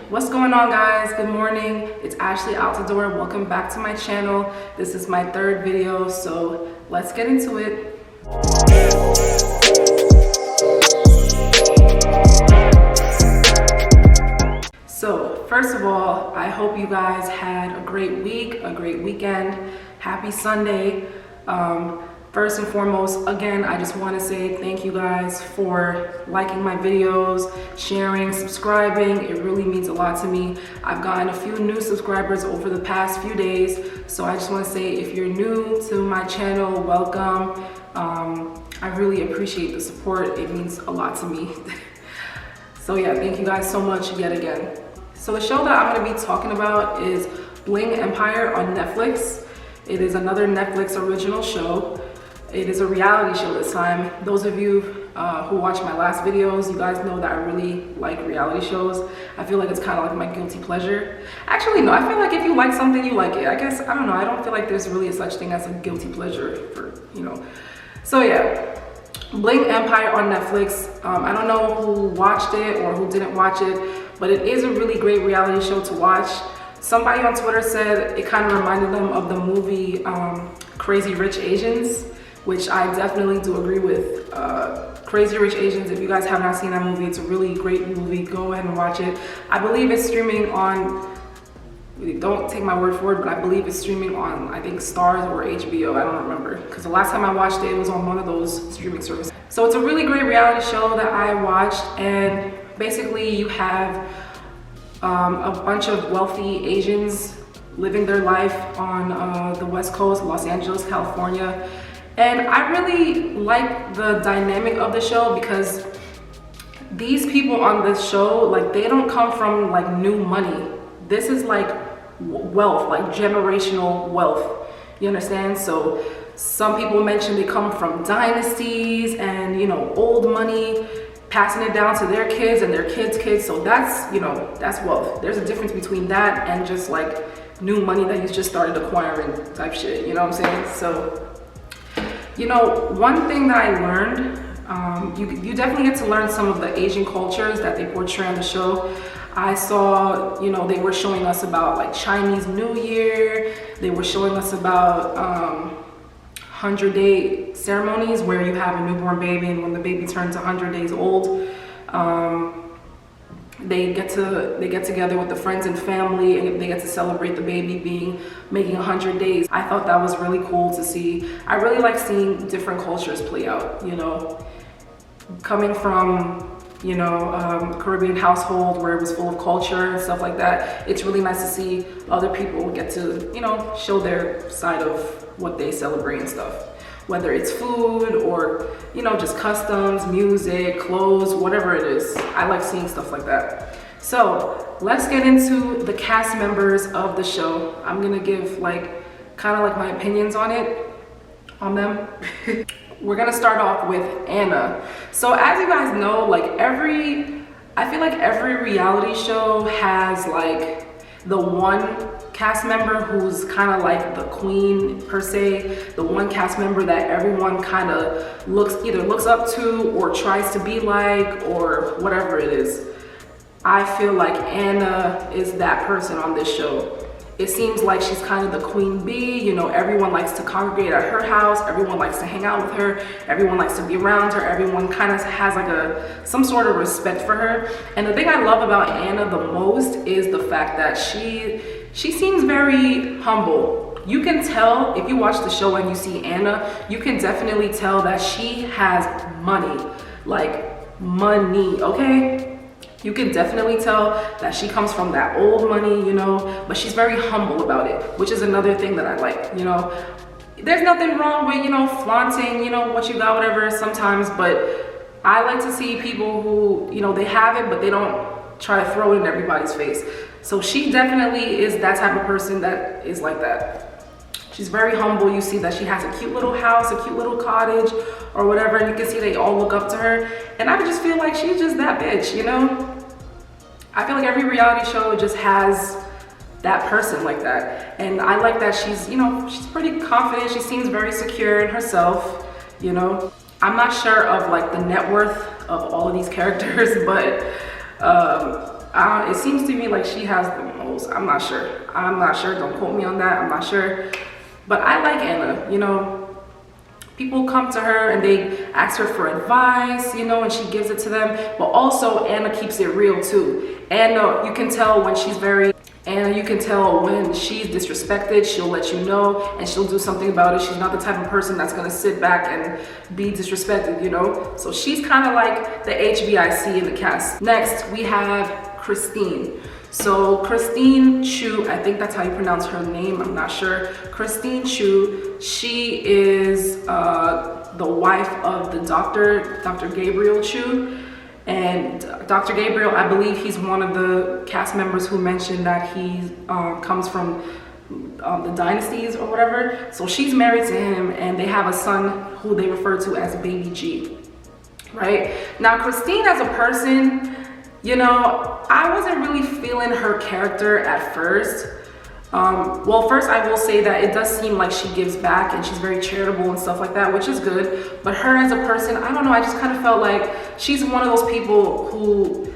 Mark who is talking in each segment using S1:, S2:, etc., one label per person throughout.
S1: What's going on, guys? Good morning. It's Ashley out the door. Welcome back to my channel. This is my third video, so let's get into it. So first of all, I hope you guys had a great week, a great weekend. Happy Sunday. First and foremost, again, I just want to say thank you guys for liking my videos, sharing, subscribing. It really means a lot to me. I've gotten a few new subscribers over the past few days, so I just want to say if you're new to my channel, welcome. I really appreciate the support. It means a lot to me. So yeah, thank you guys so much yet again. So the show that I'm going to be talking about is Bling Empire on Netflix. It is another Netflix original show. It is a reality show this time. Those of you who watched my last videos, you guys know that I really like reality shows. I feel like it's kind of like my guilty pleasure. Actually, no, I feel like if you like something, you like it. I guess, I don't know, I don't feel like there's really such thing as a guilty pleasure for, you know. So yeah, Bling Empire on Netflix. I don't know who watched it or who didn't watch it, but it is a really great reality show to watch. Somebody on Twitter said it kind of reminded them of the movie Crazy Rich Asians, which I definitely do agree with. Crazy Rich Asians, if you guys have not seen that movie, it's a really great movie. Go ahead and watch it. I believe it's streaming on, don't take my word for it, but I believe it's streaming on, I think, Stars or HBO, I don't remember. Because the last time I watched it, it was on one of those streaming services. So it's a really great reality show that I watched, and basically you have a bunch of wealthy Asians living their life on the West Coast, Los Angeles, California. And I really like the dynamic of the show because these people on this show, like, they don't come from like new money. This is like wealth, like generational wealth. You understand? So some people mention they come from dynasties and, you know, old money, passing it down to their kids and their kids' kids. So that's, you know, that's wealth. There's a difference between that and just like new money that you just started acquiring type shit. You know what I'm saying? So, you know, one thing that I learned, you definitely get to learn some of the Asian cultures that they portray on the show. I saw, you know, they were showing us about like Chinese New Year. They were showing us about 100-day ceremonies where you have a newborn baby, and when the baby turns 100 days old, they get together with the friends and family, and they get to celebrate the baby making 100 days. I thought that was really cool to see. I really like seeing different cultures play out, you know. Coming from, you know, a Caribbean household where it was full of culture and stuff like that, it's really nice to see other people get to, you know, show their side of what they celebrate and stuff. Whether it's food or, you know, just customs, music, clothes, whatever it is. I like seeing stuff like that. So let's get into the cast members of the show. I'm gonna give like kind of like my opinions on them. We're gonna start off with Anna. So as you guys know, like I feel like every reality show has like the one cast member who's kind of like the queen per se, the one cast member that everyone kind of either looks up to or tries to be like, or whatever it is. I feel like Anna is that person on this show. It seems like she's kind of the queen bee, you know, everyone likes to congregate at her house, everyone likes to hang out with her, everyone likes to be around her, everyone kind of has like some sort of respect for her. And the thing I love about Anna the most is the fact that she seems very humble. You can tell if you watch the show and you see Anna, you can definitely tell that she has money, like money, okay? You can definitely tell that she comes from that old money, you know, but she's very humble about it, which is another thing that I like, you know. There's nothing wrong with, you know, flaunting, you know, what you got, whatever, sometimes, but I like to see people who, you know, they have it, but they don't try to throw it in everybody's face. So she definitely is that type of person that is like that. She's very humble. You see that she has a cute little house, a cute little cottage or whatever, and you can see they all look up to her. And I just feel like she's just that bitch, you know? I feel like every reality show just has that person like that. And I like that she's, you know, she's pretty confident. She seems very secure in herself, you know? I'm not sure of like the net worth of all of these characters, but It seems to me like she has the most. I'm not sure. Don't quote me on that. I'm not sure. But I like Anna, you know. People come to her and they ask her for advice, you know, and she gives it to them. But also Anna keeps it real too. Anna, you can tell when she's disrespected, she'll let you know and she'll do something about it. She's not the type of person that's gonna sit back and be disrespected, you know? So she's kind of like the HBIC in the cast. Next, we have Christine. So Christine Chu, I think that's how you pronounce her name, I'm not sure. Christine Chu, she is the wife of the Dr. Gabriel Chu. And Dr. Gabriel, I believe he's one of the cast members who mentioned that he comes from the dynasties or whatever. So she's married to him and they have a son who they refer to as Baby G, right? Now Christine as a person, you know, I wasn't really feeling her character at first. Well, first I will say that it does seem like she gives back and she's very charitable and stuff like that, which is good. But her as a person, I don't know, I just kind of felt like she's one of those people who,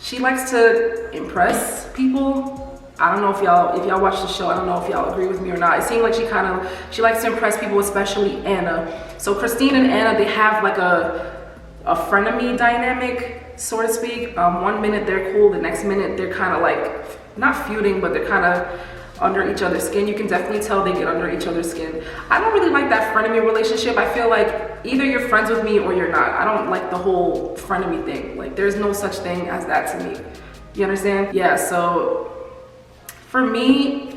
S1: she likes to impress people. I don't know if y'all watch the show, I don't know if y'all agree with me or not. It seemed like she likes to impress people, especially Anna. So Christine and Anna, they have like a frenemy dynamic, so to speak. 1 minute they're cool, the next minute they're kind of like, not feuding, but they're kind of under each other's skin. You can definitely tell they get under each other's skin. I don't really like that frenemy relationship. I feel like either you're friends with me or you're not. I don't like the whole frenemy thing. Like there's no such thing as that to me. You understand? Yeah, so for me,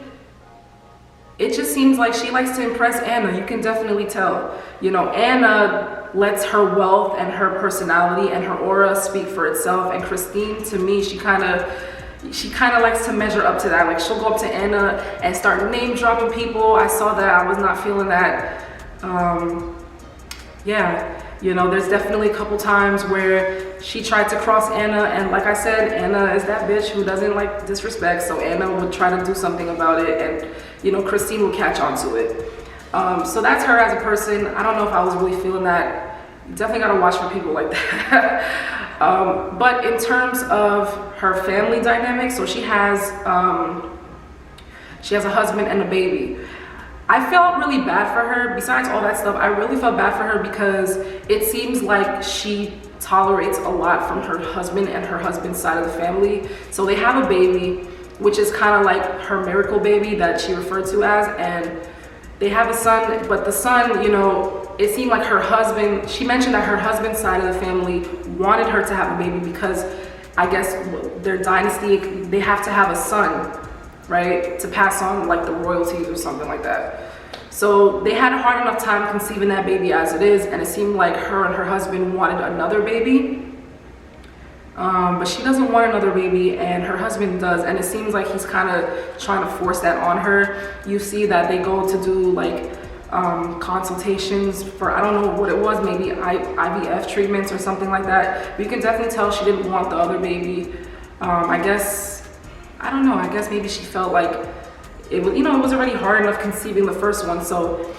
S1: it just seems like she likes to impress Anna. You can definitely tell. You know, Anna lets her wealth and her personality and her aura speak for itself. And Christine, to me, she kind of likes to measure up to that. Like she'll go up to Anna and start name dropping people. I saw that. I was not feeling that. Yeah, you know, there's definitely a couple times where she tried to cross Anna, and like I said, Anna is that bitch who doesn't like disrespect, so Anna would try to do something about it, and you know, Christine would catch on to it. So that's her as a person. I don't know if I was really feeling that. You definitely gotta watch for people like that. But in terms of her family dynamic, so she has a husband and a baby. I felt really bad for her. Besides all that stuff, I really felt bad for her because it seems like she tolerates a lot from her husband and her husband's side of the family. So they have a baby, which is kind of like her miracle baby that she referred to as, and they have a son, but the son, you know, it seemed like her husband, she mentioned that her husband's side of the family wanted her to have a baby because I guess their dynasty, they have to have a son, right, to pass on like the royalties or something like that. So they had a hard enough time conceiving that baby as it is, and it seemed like her and her husband wanted another baby. But she doesn't want another baby and her husband does, and it seems like he's kind of trying to force that on her. You see that they go to do like consultations for, I don't know what it was, maybe IVF treatments or something like that. But you can definitely tell she didn't want the other baby. I guess, I don't know, I guess maybe she felt like it was, you know, it was already hard enough conceiving the first one. So,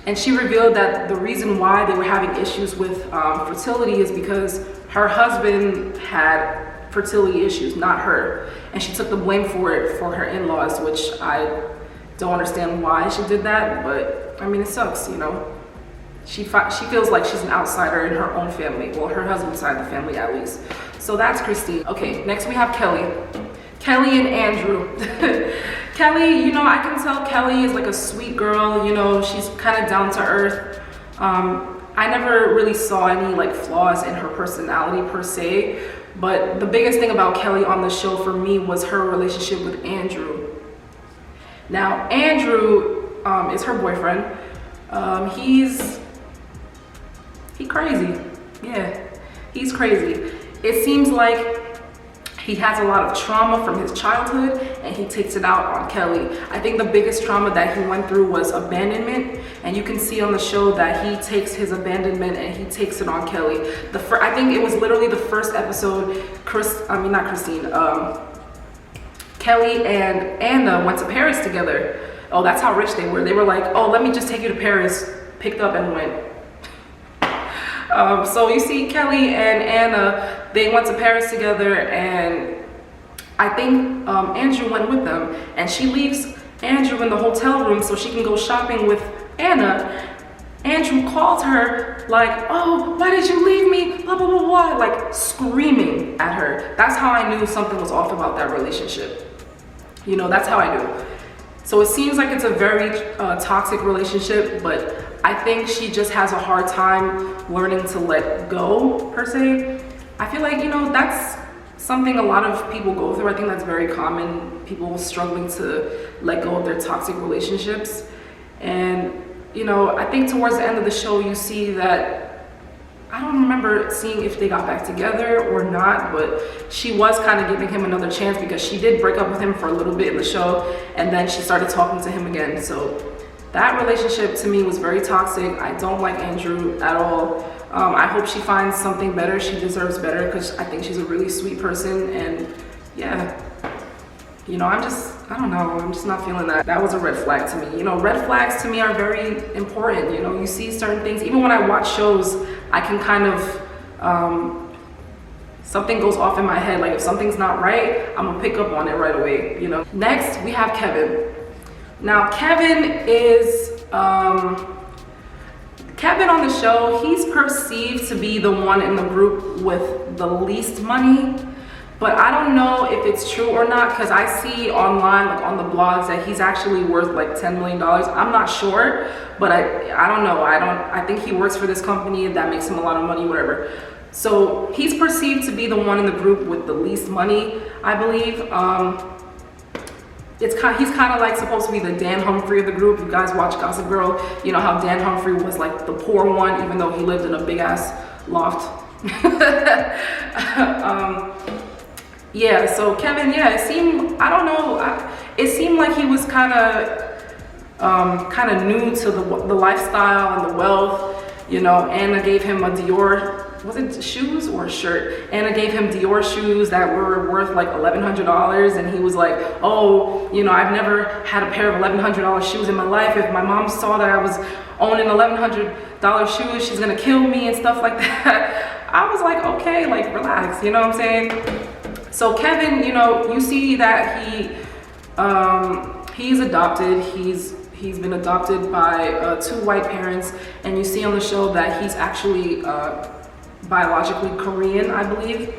S1: and she revealed that the reason why they were having issues with fertility is because her husband had fertility issues, not her. And she took the blame for it for her in-laws, which I don't understand why she did that, but I mean, it sucks, you know. She feels like she's an outsider in her own family, well, her husband's side of the family at least. So that's Christine. Okay, next we have Kelly. Kelly and Andrew. Kelly, you know, I can tell Kelly is like a sweet girl, you know, she's kind of down to earth. I never really saw any like flaws in her personality per se, but the biggest thing about Kelly on the show for me was her relationship with Andrew. Now, Andrew is her boyfriend. He's crazy. Yeah, he's crazy. It seems like he has a lot of trauma from his childhood and he takes it out on Kelly. I think the biggest trauma that he went through was abandonment, and you can see on the show that he takes his abandonment and he takes it on Kelly. I think it was literally the first episode, Kelly and Anna went to Paris together. Oh, that's how rich they were. They were like, oh, let me just take you to Paris, picked up and went. So you see Kelly and Anna, they went to Paris together, and I think Andrew went with them, and she leaves Andrew in the hotel room so she can go shopping with Anna. Andrew calls her like, oh, why did you leave me? Blah, blah, blah, blah, like screaming at her. That's how I knew something was off about that relationship. You know, that's how I knew. So it seems like it's a very toxic relationship, but I think she just has a hard time learning to let go, per se. I feel like, you know, that's something a lot of people go through. I think that's very common, people struggling to let go of their toxic relationships. And you know, I think towards the end of the show, you see that, I don't remember seeing if they got back together or not, but she was kind of giving him another chance because she did break up with him for a little bit in the show, and then she started talking to him again. So that relationship to me was very toxic. I don't like Andrew at all. I hope she finds something better. She deserves better because I think she's a really sweet person, and yeah. You know, I don't know, I'm just not feeling that. That was a red flag to me. You know, red flags to me are very important. You know, you see certain things, even when I watch shows, I can kind of, something goes off in my head. Like if something's not right, I'm gonna pick up on it right away, you know. Next, we have Kevin. Now, Kevin is, Kevin on the show, he's perceived to be the one in the group with the least money. But I don't know if it's true or not, because I see online, like on the blogs, that he's actually worth like $10 million. I'm not sure, but I don't know. I think he works for this company that makes him a lot of money, whatever. So he's perceived to be the one in the group with the least money, I believe. He's kind of like supposed to be the Dan Humphrey of the group. You guys watch Gossip Girl, you know how Dan Humphrey was like the poor one, even though he lived in a big ass loft. Yeah, so Kevin, yeah, it seemed, I don't know, it seemed like he was kind of new to the lifestyle and the wealth. You know, Anna gave him a Dior, was it shoes or a shirt? Anna gave him Dior shoes that were worth like $1,100, and he was like, oh, you know, I've never had a pair of $1,100 shoes in my life. If my mom saw that I was owning $1,100 shoes, she's gonna kill me and stuff like that. I was like, okay, like relax, you know what I'm saying? So Kevin, you know, you see that he's adopted. He's been adopted by 2 white parents, and you see on the show that he's actually biologically Korean, I believe.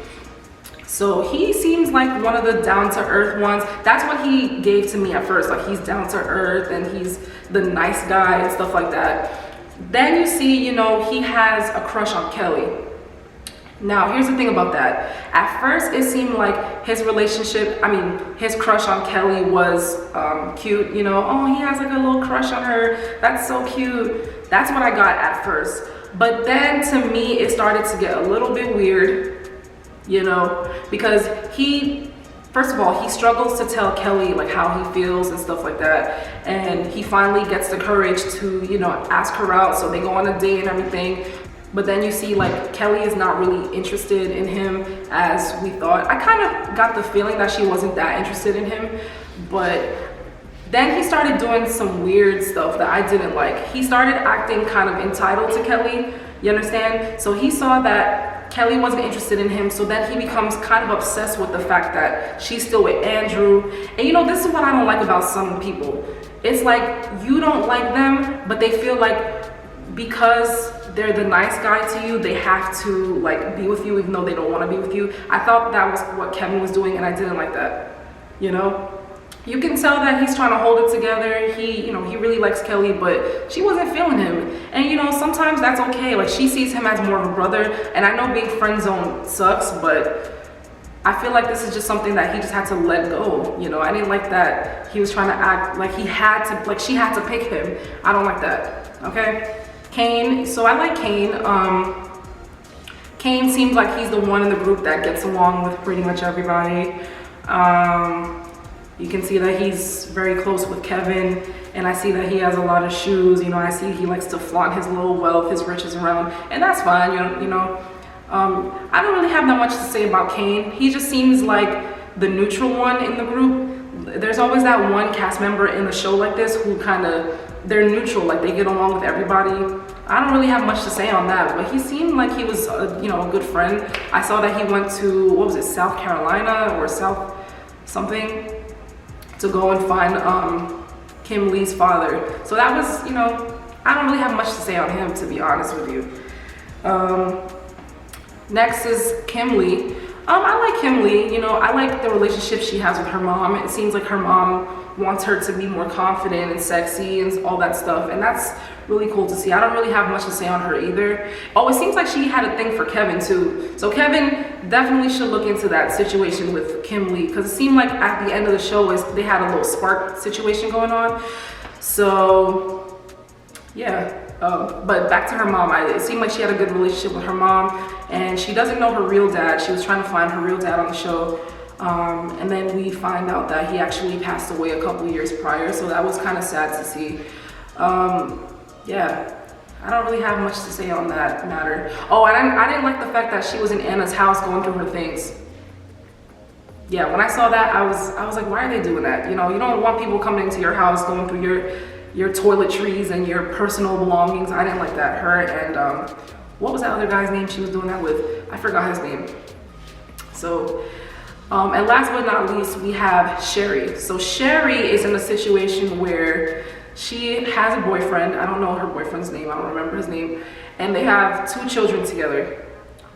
S1: So he seems like one of the down-to-earth ones. That's what he gave to me at first. Like he's down-to-earth and he's the nice guy and stuff like that. Then you see, you know, he has a crush on Kelly. Now, here's the thing about that. At first, it seemed like his his crush on Kelly was cute. You know, oh, he has like a little crush on her. That's so cute. That's what I got at first. But then to me, it started to get a little bit weird, you know, because first of all, he struggles to tell Kelly like how he feels and stuff like that. And he finally gets the courage to, you know, ask her out. So they go on a date and everything. But then you see like Kelly is not really interested in him as we thought. I kind of got the feeling that she wasn't that interested in him, but then he started doing some weird stuff that I didn't like. He started acting kind of entitled to Kelly, you understand? So he saw that Kelly wasn't interested in him, so then he becomes kind of obsessed with the fact that she's still with Andrew. And you know, this is what I don't like about some people. It's like you don't like them, but they feel like because they're the nice guy to you, they have to like be with you even though they don't want to be with you. I thought that was what Kevin was doing, and I didn't like that. You know, you can tell that he's trying to hold it together. He really likes Kelly, but she wasn't feeling him. And you know, sometimes that's okay. Like she sees him as more of a brother, and I know being friend zone sucks, but I feel like this is just something that he just had to let go. You know, I didn't like that he was trying to act like she had to pick him. I don't like that. Okay. Kane, so I like Kane. Kane seems like he's the one in the group that gets along with pretty much everybody. You can see that he's very close with Kevin, and I see that he has a lot of shoes. You know, I see he likes to flaunt his little wealth, his riches around, and that's fine. You know, I don't really have that much to say about Kane. He just seems like the neutral one in the group. There's always that one cast member in the show like this who kind of, they're neutral, like they get along with everybody. I don't really have much to say on that, but he seemed like he was a good friend. I saw that he went to, what was it, South Carolina or South something, to go and find Kim Lee's father. So that was, I don't really have much to say on him, to be honest with you. Next is Kim Lee. I like Kim Lee, I like the relationship she has with her mom. It seems like her mom wants her to be more confident and sexy and all that stuff, and that's really cool to see. I don't really have much to say on her either. Oh, it seems like she had a thing for Kevin too. So Kevin definitely should look into that situation with Kim Lee, because it seemed like at the end of the show they had a little spark situation going on. So yeah. But back to her mom, it seemed like she had a good relationship with her mom, and she doesn't know her real dad. She was trying to find her real dad on the show, and then we find out that he actually passed away a couple years prior, so that was kind of sad to see. Yeah, I don't really have much to say on that matter. Oh, and I didn't like the fact that she was in Anna's house going through her things. Yeah, when I saw that, I was like, why are they doing that? You don't want people coming into your house going through your toiletries and your personal belongings. I didn't like that. Her and what was that other guy's name she was doing that with? I forgot his name. So, and last but not least, we have Sherry. So Sherry is in a situation where she has a boyfriend. I don't know her boyfriend's name. I don't remember his name. And they have 2 children together.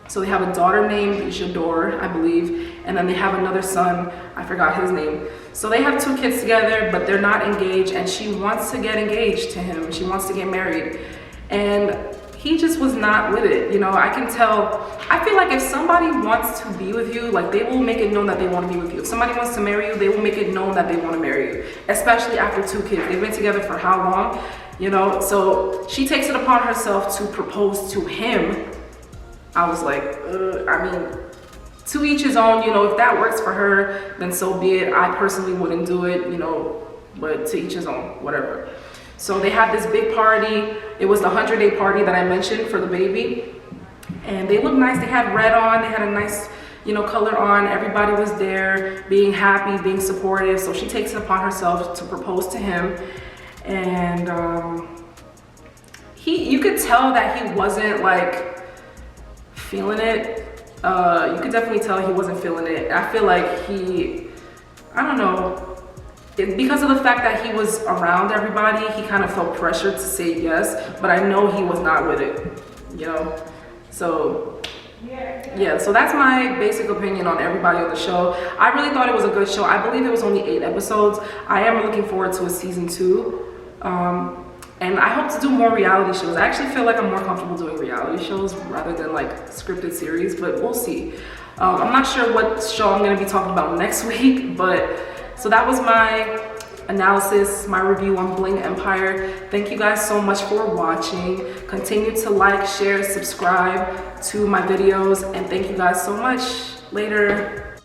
S1: So they have a daughter named Jador, I believe, and then they have another son, I forgot his name. So they have 2 kids together, but they're not engaged, and she wants to get engaged to him. She wants to get married. And he just was not with it. I can tell. I feel like if somebody wants to be with you, like, they will make it known that they want to be with you. If somebody wants to marry you, they will make it known that they want to marry you, especially after 2 kids. They've been together for how long? So she takes it upon herself to propose to him. I was like, I mean, to each his own, if that works for her, then so be it. I personally wouldn't do it, but to each his own, whatever. So they had this big party. It was the 100-day party that I mentioned for the baby. And they looked nice. They had red on. They had a nice, color on. Everybody was there being happy, being supportive. So she takes it upon herself to propose to him. And you could tell that he wasn't like feeling it. You could definitely tell he wasn't feeling it. I feel like I don't know, because of the fact that he was around everybody, he kind of felt pressured to say yes, but I know he was not with it, So yeah, so that's my basic opinion on everybody on the show. I really thought it was a good show. I believe it was only 8 episodes. I am looking forward to a season 2. And I hope to do more reality shows. I actually feel like I'm more comfortable doing reality shows rather than like scripted series, but we'll see. I'm not sure what show I'm gonna be talking about next week, but so that was my analysis, my review on Bling Empire. Thank you guys so much for watching. Continue to like, share, subscribe to my videos, and thank you guys so much. Later.